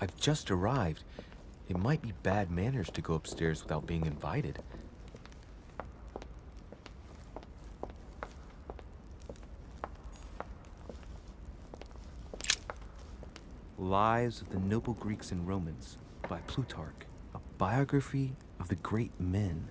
I've just arrived. It might be bad manners to go upstairs without being invited. Lives of the Noble Greeks and Romans by Plutarch, a biography of the great men.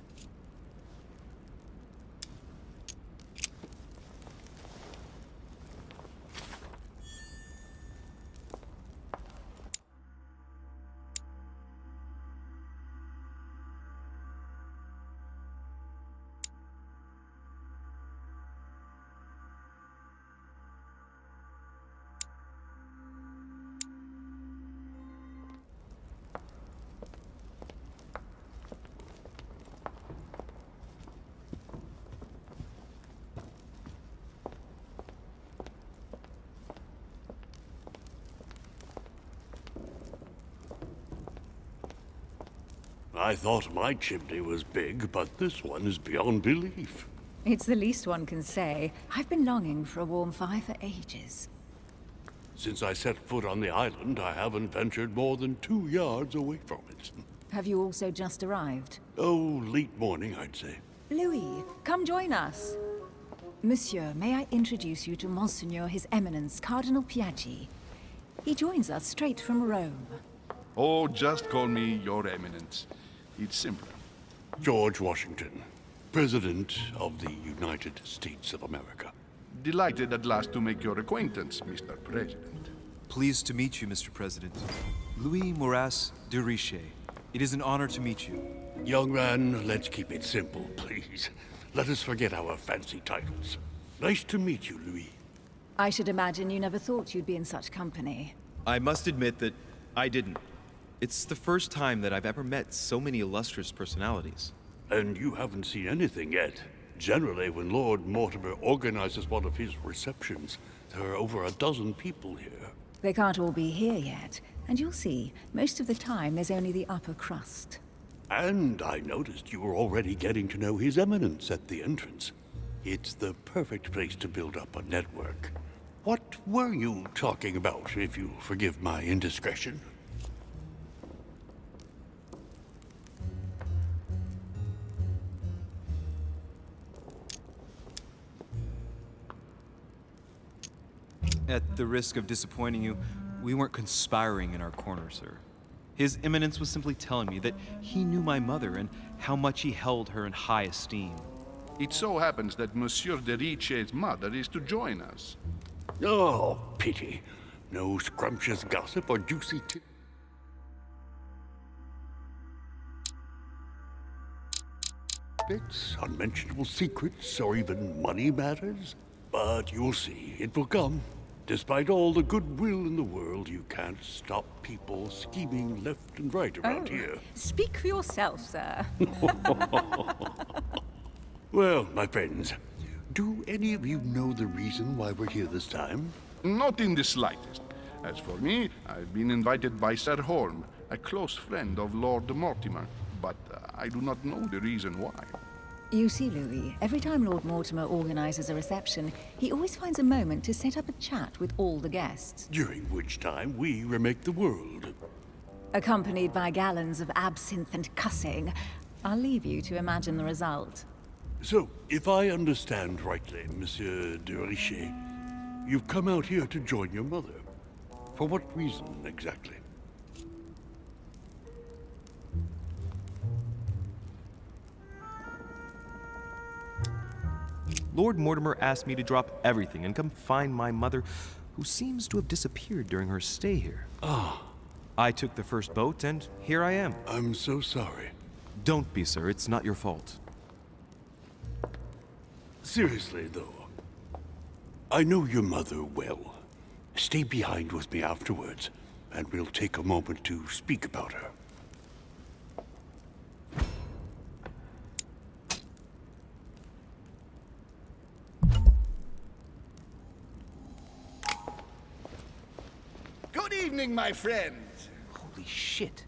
I thought my chimney was big, but this one is beyond belief. It's the least one can say. I've been longing for a warm fire for ages. Since I set foot on the island, I haven't ventured more than 2 yards away from it. Have you also just arrived? Oh, late morning, I'd say. Louis, come join us. Monsieur, may I introduce you to Monseigneur His Eminence, Cardinal Piaggi. He joins us straight from Rome. Oh, just call me Your Eminence. It's simpler. George Washington, President of the United States of America. Delighted at last to make your acquaintance, Mr. President. Pleased to meet you, Mr. President. Louis Moras de Richet. It is an honor to meet you. Young man, let's keep it simple, please. Let us forget our fancy titles. Nice to meet you, Louis. I should imagine you never thought you'd be in such company. I must admit that I didn't. It's the first time that I've ever met so many illustrious personalities. And you haven't seen anything yet. Generally, when Lord Mortimer organizes one of his receptions, there are over a dozen people here. They can't all be here yet, and you'll see, most of the time there's only the upper crust. And I noticed you were already getting to know His Eminence at the entrance. It's the perfect place to build up a network. What were you talking about, if you forgive my indiscretion? At the risk of disappointing you, we weren't conspiring in our corner, sir. His Eminence was simply telling me that he knew my mother and how much he held her in high esteem. It so happens that Monsieur de Richet's mother is to join us. Oh, pity. No scrumptious gossip or juicy tidbits, unmentionable secrets, or even money matters. But you'll see, it will come. Despite all the goodwill in the world, you can't stop people scheming left and right around here. Speak for yourself, sir. Well, my friends, do any of you know the reason why we're here this time? Not in the slightest. As for me, I've been invited by Sir Holm, a close friend of Lord Mortimer, but I do not know the reason why. You see, Louis, every time Lord Mortimer organizes a reception, he always finds a moment to set up a chat with all the guests. During which time we remake the world. Accompanied by gallons of absinthe and cussing. I'll leave you to imagine the result. So, if I understand rightly, Monsieur de Richet, you've come out here to join your mother. For what reason, exactly? Lord Mortimer asked me to drop everything and come find my mother, who seems to have disappeared during her stay here. Ah. I took the first boat, and here I am. I'm so sorry. Don't be, sir. It's not your fault. Seriously, though, I know your mother well. Stay behind with me afterwards, and we'll take a moment to speak about her. Good evening, my friend. Holy shit.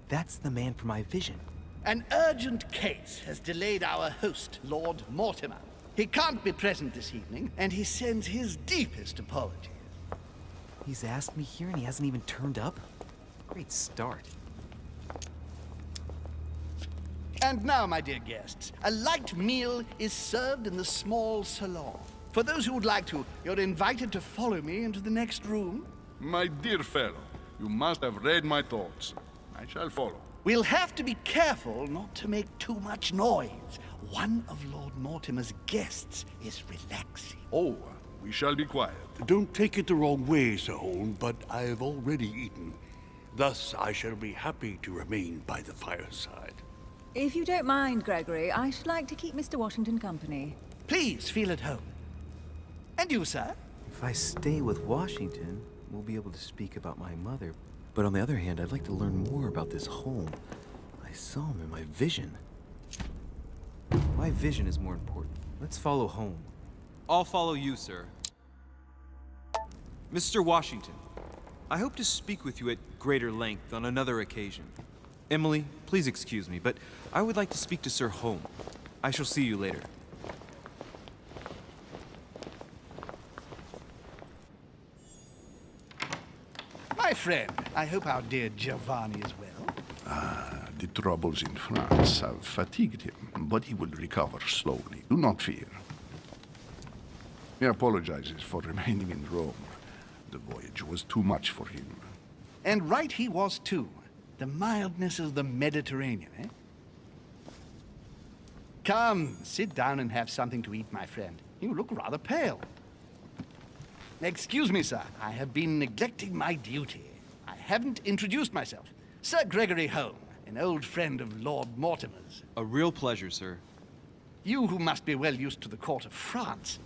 That's the man from my vision. An urgent case has delayed our host, Lord Mortimer. He can't be present this evening, and he sends his deepest apologies. He's asked me here and he hasn't even turned up? Great start. And now, my dear guests, a light meal is served in the small salon. For those who would like to, you're invited to follow me into the next room. My dear fellow, you must have read my thoughts. I shall follow. We'll have to be careful not to make too much noise. One of Lord Mortimer's guests is relaxing. Oh, we shall be quiet. Don't take it the wrong way, Sir Holm, but I have already eaten. Thus, I shall be happy to remain by the fireside. If you don't mind, Gregory, I should like to keep Mr. Washington company. Please feel at home. And you, sir? If I stay with Washington, we'll be able to speak about my mother. But on the other hand, I'd like to learn more about this home. I saw him in my vision. My vision is more important. Let's follow home. I'll follow you, sir. Mr. Washington, I hope to speak with you at greater length on another occasion. Emily, please excuse me, but I would like to speak to Sir Holm. I shall see you later. My friend, I hope our dear Giovanni is well. The troubles in France have fatigued him, but he will recover slowly. Do not fear. He apologizes for remaining in Rome. The voyage was too much for him. And right he was, too. The mildness of the Mediterranean, eh? Come, sit down and have something to eat, my friend. You look rather pale. Excuse me, sir. I have been neglecting my duty. I haven't introduced myself. Sir Gregory Holm, an old friend of Lord Mortimer's. A real pleasure, sir. You who must be well used to the court of France.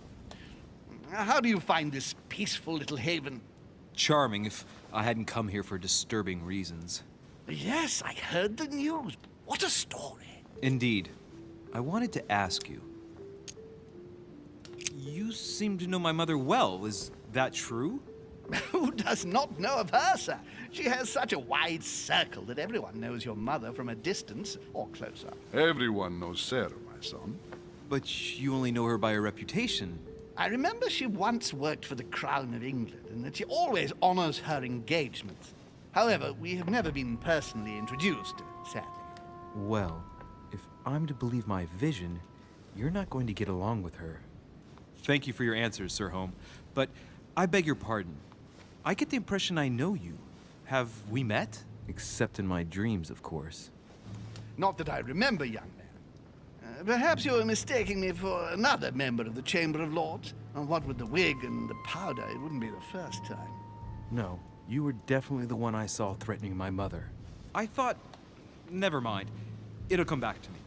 How do you find this peaceful little haven? Charming if I hadn't come here for disturbing reasons. Yes, I heard the news. What a story. Indeed. I wanted to ask you. You seem to know my mother well. Is that true? Who does not know of her, sir? She has such a wide circle that everyone knows your mother from a distance or closer. Everyone knows Sarah, my son. But you only know her by her reputation. I remember she once worked for the Crown of England and that she always honors her engagements. However, we have never been personally introduced, sadly. Well, if I'm to believe my vision, you're not going to get along with her. Thank you for your answers, Sir Holm, but I beg your pardon. I get the impression I know you. Have we met? Except in my dreams, of course. Not that I remember, young man. Perhaps you are mistaking me for another member of the Chamber of Lords. And what with the wig and the powder, it wouldn't be the first time. No, you were definitely the one I saw threatening my mother. I thought... Never mind. It'll come back to me.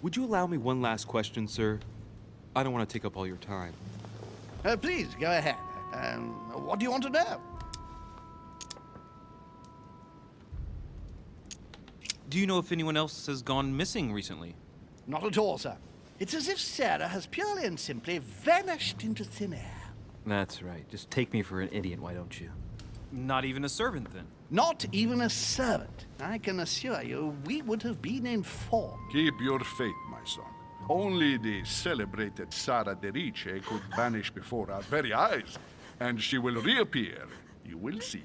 Would you allow me one last question, sir? I don't want to take up all your time. Please, go ahead. What do you want to know? Do you know if anyone else has gone missing recently? Not at all, sir. It's as if Sarah has purely and simply vanished into thin air. That's right. Just take me for an idiot, why don't you? Not even a servant, then? Not even a servant. I can assure you, we would have been informed. Keep your faith, my son. Only the celebrated Sara de Rice could vanish before our very eyes, and she will reappear. You will see.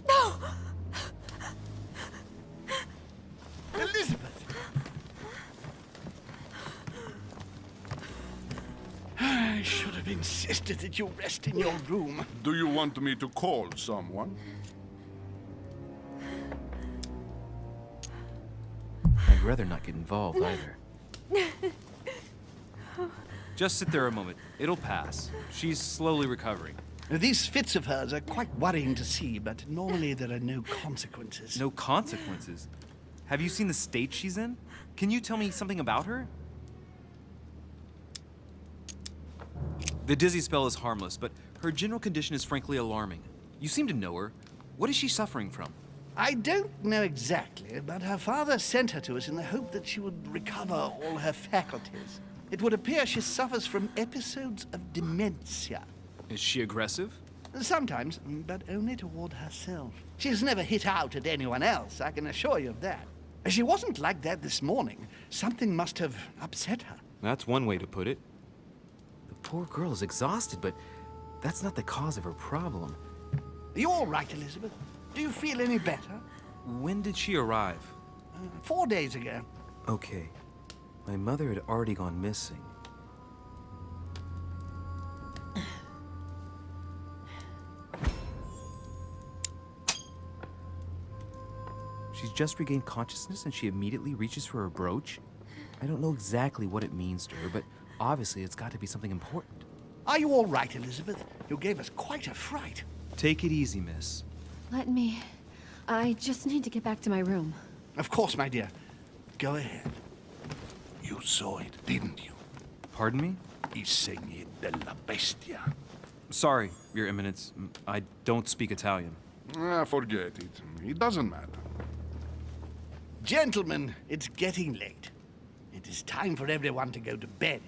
No! Elizabeth! I should have insisted that you rest in your room. Do you want me to call someone? I'd rather not get involved, either. Just sit there a moment. It'll pass. She's slowly recovering. These fits of hers are quite worrying to see, but normally there are no consequences. No consequences? Have you seen the state she's in? Can you tell me something about her? The dizzy spell is harmless, but her general condition is frankly alarming. You seem to know her. What is she suffering from? I don't know exactly, but her father sent her to us in the hope that she would recover all her faculties. It would appear she suffers from episodes of dementia. Is she aggressive? Sometimes, but only toward herself. She has never hit out at anyone else, I can assure you of that. She wasn't like that this morning. Something must have upset her. That's one way to put it. The poor girl is exhausted, but that's not the cause of her problem. Are you all right, Elizabeth? Do you feel any better? When did she arrive? 4 days ago. Okay. My mother had already gone missing. She's just regained consciousness and she immediately reaches for her brooch? I don't know exactly what it means to her, but obviously it's got to be something important. Are you all right, Elizabeth? You gave us quite a fright. Take it easy, miss. Let me... I just need to get back to my room. Of course, my dear. Go ahead. You saw it, didn't you? Pardon me? I segni della bestia. Sorry, Your Eminence. I don't speak Italian. Forget it. It doesn't matter. Gentlemen, it's getting late. It is time for everyone to go to bed.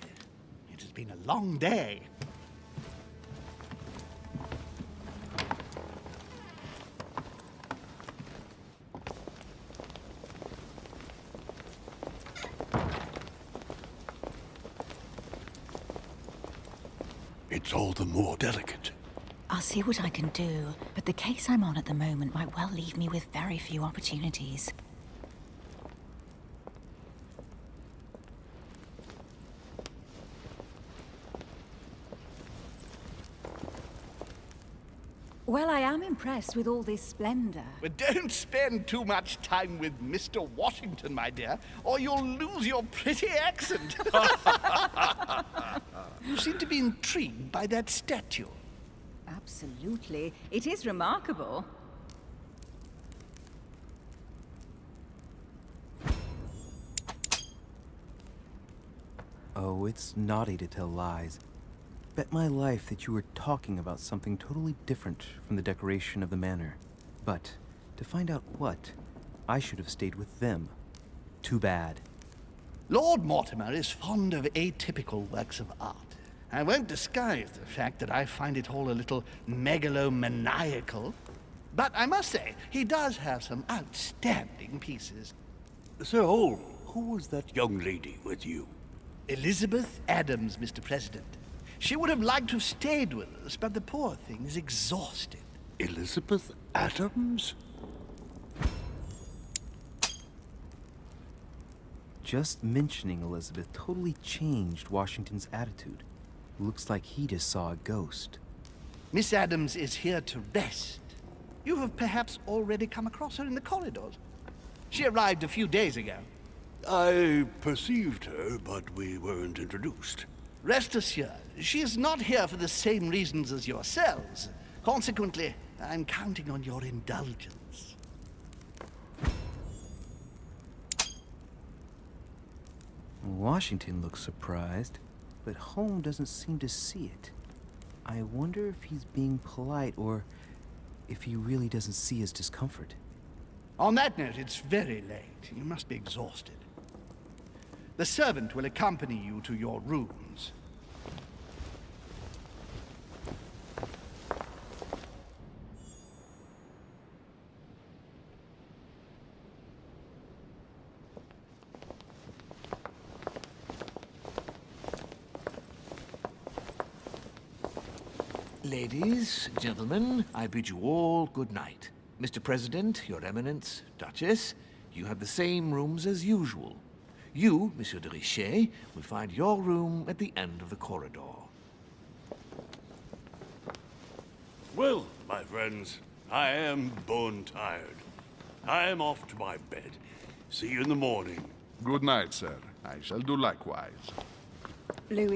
It has been a long day. It's all the more delicate. I'll see what I can do, but the case I'm on at the moment might well leave me with very few opportunities. Well, I am impressed with all this splendor. But don't spend too much time with Mr. Washington, my dear, or you'll lose your pretty accent. You seem to be intrigued by that statue. Absolutely. It is remarkable. Oh, it's naughty to tell lies. Bet my life that you were talking about something totally different from the decoration of the manor. But to find out what, I should have stayed with them. Too bad. Lord Mortimer is fond of atypical works of art. I won't disguise the fact that I find it all a little megalomaniacal. But I must say, he does have some outstanding pieces. Sir Hall, who was that young lady with you? Elizabeth Adams, Mr. President. She would have liked to have stayed with us, but the poor thing is exhausted. Elizabeth Adams? Just mentioning Elizabeth totally changed Washington's attitude. Looks like he just saw a ghost. Miss Adams is here to rest. You have perhaps already come across her in the corridors. She arrived a few days ago. I perceived her, but we weren't introduced. Rest assured, she is not here for the same reasons as yourselves. Consequently, I'm counting on your indulgence. Washington looks surprised, but Holmes doesn't seem to see it. I wonder if he's being polite or if he really doesn't see his discomfort. On that note, it's very late. You must be exhausted. The servant will accompany you to your rooms. Ladies, gentlemen, I bid you all good night. Mr. President, Your Eminence, Duchess, you have the same rooms as usual. You, Monsieur de Richet, will find your room at the end of the corridor. Well, my friends, I am bone tired. I am off to my bed. See you in the morning. Good night, sir. I shall do likewise. Louis.